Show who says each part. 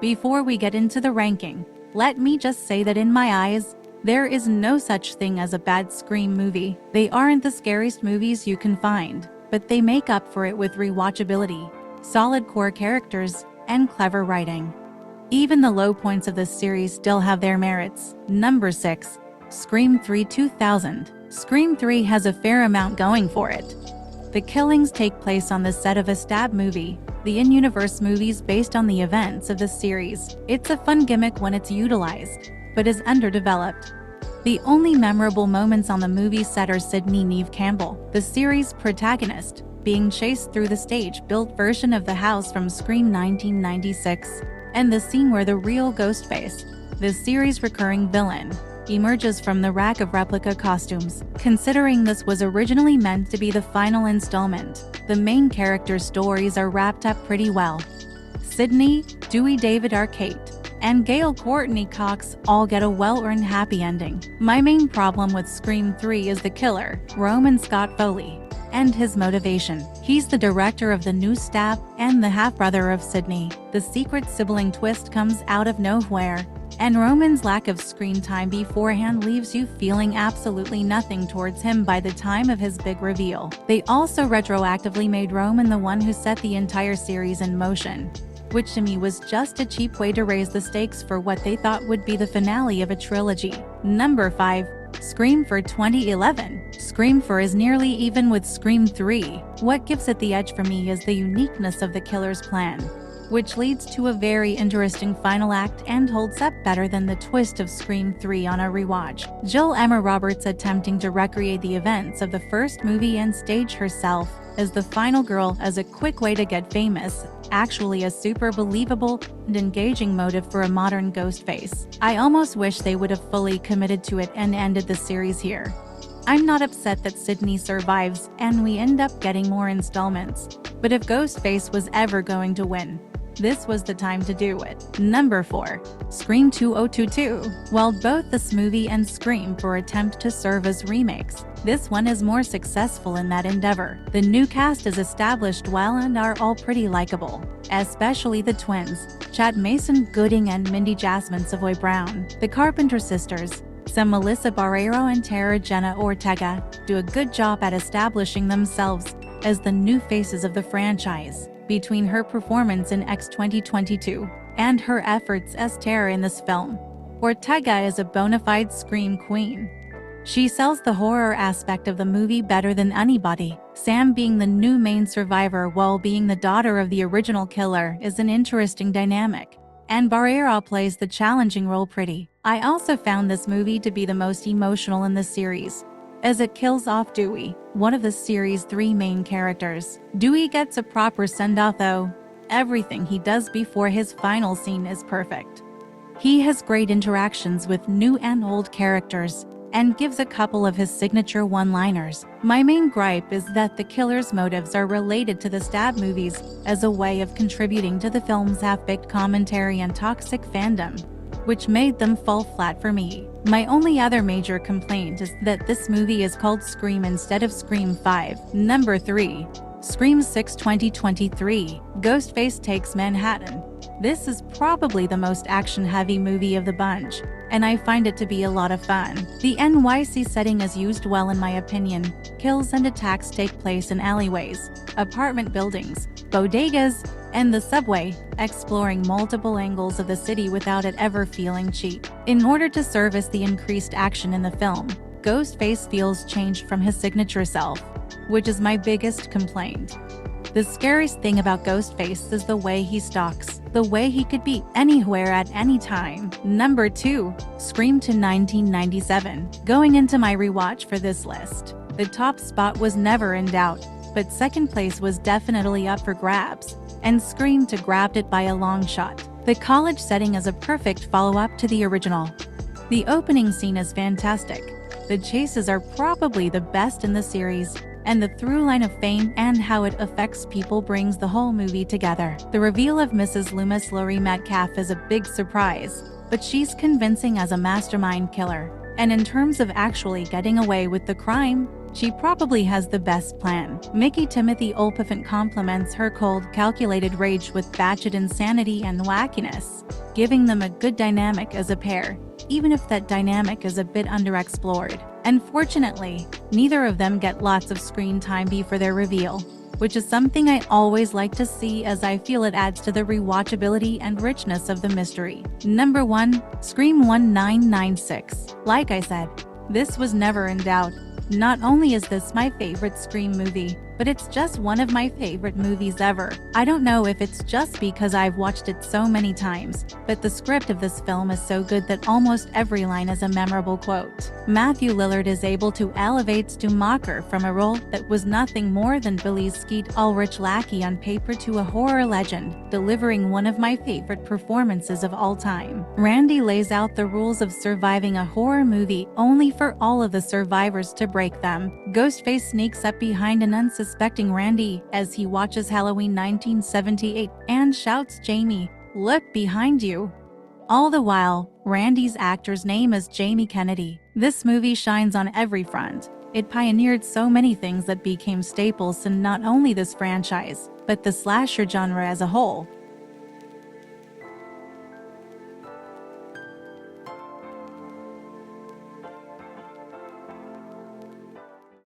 Speaker 1: Before we get into the ranking, let me just say that in my eyes, there is no such thing as a bad Scream movie. They aren't the scariest movies you can find, but they make up for it with rewatchability, solid core characters, and clever writing. Even the low points of this series still have their merits. Number 6. Scream 3 2000. Scream 3 has a fair amount going for it. The killings take place on the set of a stab movie, the in-universe movies based on the events of the series. It's a fun gimmick when it's utilized, but is underdeveloped. The only memorable moments on the movie set are Sydney Neve Campbell, the series protagonist, being chased through the stage-built version of the house from Scream 1996, and the scene where the real Ghostface, the series' recurring villain, emerges from the rack of replica costumes. Considering this was originally meant to be the final installment, the main characters' stories are wrapped up pretty well. Sydney, Dewey David Arquette, and Gail Courtney Cox all get a well-earned happy ending. My main problem with Scream 3 is the killer, Roman Scott Foley, and his motivation. He's the director of the new stab and the half-brother of Sydney. The secret sibling twist comes out of nowhere, and Roman's lack of screen time beforehand leaves you feeling absolutely nothing towards him by the time of his big reveal. They also retroactively made Roman the one who set the entire series in motion, which to me was just a cheap way to raise the stakes for what they thought would be the finale of a trilogy. Number 5. Scream 4 2011. Scream 4 is nearly even with Scream 3. What gives it the edge for me is the uniqueness of the killer's plan, which leads to a very interesting final act and holds up better than the twist of Scream 3 on a rewatch. Jill Emma Roberts attempting to recreate the events of the first movie and stage herself as the final girl as a quick way to get famous, actually a super believable and engaging motive for a modern Ghostface. I almost wish they would have fully committed to it and ended the series here. I'm not upset that Sydney survives and we end up getting more installments, but if Ghostface was ever going to win, this was the time to do it. Number 4. Scream 2022. While both this movie and Scream 4 attempt to serve as remakes, this one is more successful in that endeavor. The new cast is established well and are all pretty likable, especially the twins, Chad Mason Gooding and Mindy Jasmine Savoy Brown. The Carpenter sisters, Melissa Barrero and Tara Jenna Ortega, do a good job at establishing themselves as the new faces of the franchise. Between her performance in X 2022 and her efforts as Tara in this film, Ortega is a bona fide scream queen. She sells the horror aspect of the movie better than anybody. Sam being the new main survivor while being the daughter of the original killer is an interesting dynamic, and Barrera plays the challenging role pretty. I also found this movie to be the most emotional in the series, as it kills off Dewey, one of the series' 3 main characters. Dewey gets a proper send-off though. Everything he does before his final scene is perfect. He has great interactions with new and old characters, and gives a couple of his signature one-liners. My main gripe is that the killer's motives are related to the stab movies as a way of contributing to the film's half-baked commentary and toxic fandom, which made them fall flat for me. My only other major complaint is that this movie is called Scream instead of Scream 5. Number 3. Scream 6 2023. Ghostface Takes Manhattan. This is probably the most action-heavy movie of the bunch, and I find it to be a lot of fun. The NYC setting is used well in my opinion. Kills and attacks take place in alleyways, apartment buildings, bodegas, and the subway, exploring multiple angles of the city without it ever feeling cheap. In order to service the increased action in the film, Ghostface feels changed from his signature self, which is my biggest complaint. The scariest thing about Ghostface is the way he stalks, the way he could be anywhere at any time. Number 2. Scream to 1997. Going into my rewatch for this list, the top spot was never in doubt, but second place was definitely up for grabs, and Scream 2 grabbed it by a long shot. The college setting is a perfect follow-up to the original. The opening scene is fantastic. The chases are probably the best in the series, and the through line of fame and how it affects people brings the whole movie together. The reveal of Mrs. Loomis Laurie Metcalf is a big surprise, but she's convincing as a mastermind killer. And in terms of actually getting away with the crime, She probably has the best plan. Mickey Timothy Oliphant complements her cold, calculated rage with batshit insanity and wackiness, giving them a good dynamic as a pair, even if that dynamic is a bit underexplored. Unfortunately, neither of them get lots of screen time before their reveal, which is something I always like to see as I feel it adds to the rewatchability and richness of the mystery. Number 1. Scream 1996. Like I said, this was never in doubt. Not only is this my favorite Scream movie, but it's just one of my favorite movies ever. I don't know if it's just because I've watched it so many times, but the script of this film is so good that almost every line is a memorable quote. Matthew Lillard is able to elevate Stu Macher from a role that was nothing more than Billy's Skeet Ulrich lackey on paper to a horror legend, delivering one of my favorite performances of all time. Randy lays out the rules of surviving a horror movie only for all of the survivors to break them. Ghostface sneaks up behind an unsuspecting Randy as he watches Halloween 1978 and shouts, "Jamie, look behind you." All the while, Randy's actor's name is Jamie Kennedy. This movie shines on every front. It pioneered so many things that became staples in not only this franchise, but the slasher genre as a whole.